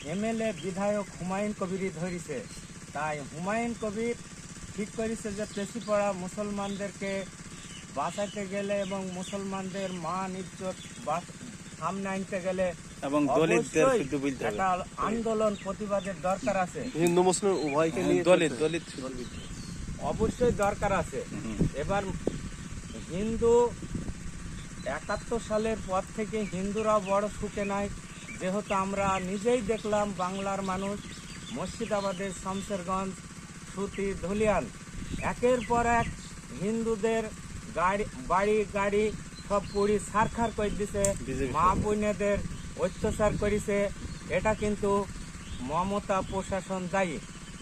MLA বিধায়ক হুমায়ুন কবিরই ধরিছে। তাই হুমায়ুন কবির ঠিক করেছে যে পেশিপড়া মুসলমানদেরকে বাঁচাইতে গেলে এবং মুসলমানদের মান ইজ্জত সামনে আনতে গেলে এবং দলিতদের অবশ্যই শুধু বলতে হবে। একটা আন্দোলন প্রতিবাদের দরকার আছে। হিন্দু মুসলিম উভয়কে নিয়ে দলিত অবশ্যই দরকার আছে। এবার হিন্দু 71 সালের পর থেকে হিন্দুরা বড় সুখে নাই, যেহেতু আমরা নিজেই দেখলাম বাংলার মানুষ মুর্শিদাবাদের শামসেরগঞ্জ, সুতি, ধুলিয়ান একের পর এক হিন্দুদের বাড়ি গাড়ি সব পুড়ি ছারখার করে দিছে, মা বোনেদের অত্যাচার করেছে। এটা কিন্তু মমতা প্রশাসন দায়ী।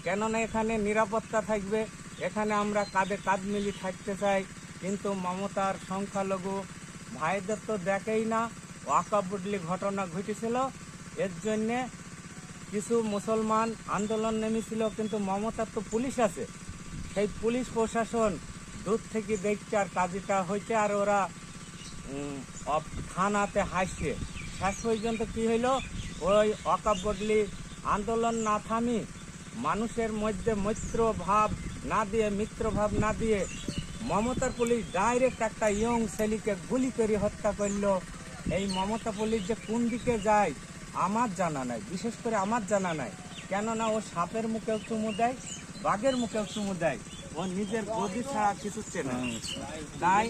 কেননা এখানে নিরাপত্তা থাকবে, এখানে আমরা কাঁধে কাঁধ মিলি থাকতে চাই, কিন্তু মমতার সংখ্যালঘু ভাইদের তো দেখেই না। ওয়াকাবুডলি ঘটনা ঘটেছিল, এর জন্যে কিছু মুসলমান আন্দোলন নেমেছিল, কিন্তু মমতার তো পুলিশ আছে, সেই পুলিশ প্রশাসন দূর থেকে দেখছে আর কাজটা হয়েছে, আর ওরা থানাতে হাসছে। শেষ পর্যন্ত কি হইল, ওই ওয়াকাবুডলি আন্দোলন না থামি মানুষের মধ্যে মিত্রভাব না দিয়ে মমতার পুলিশ ডাইরেক্ট একটা ইয়ং ছেলেকে গুলি করে হত্যা করলো। এই মমতা পুলিশ যে কোন দিকে যায় আমার জানা নাই, বিশেষ করে আমার জানা নাই। কেননা ও সাপের মুখেও চুমু দেয়, বাঘের মুখেও চুমু দেয়, ও নিজের গদি ছাড়া কিছু চেনে না। তাই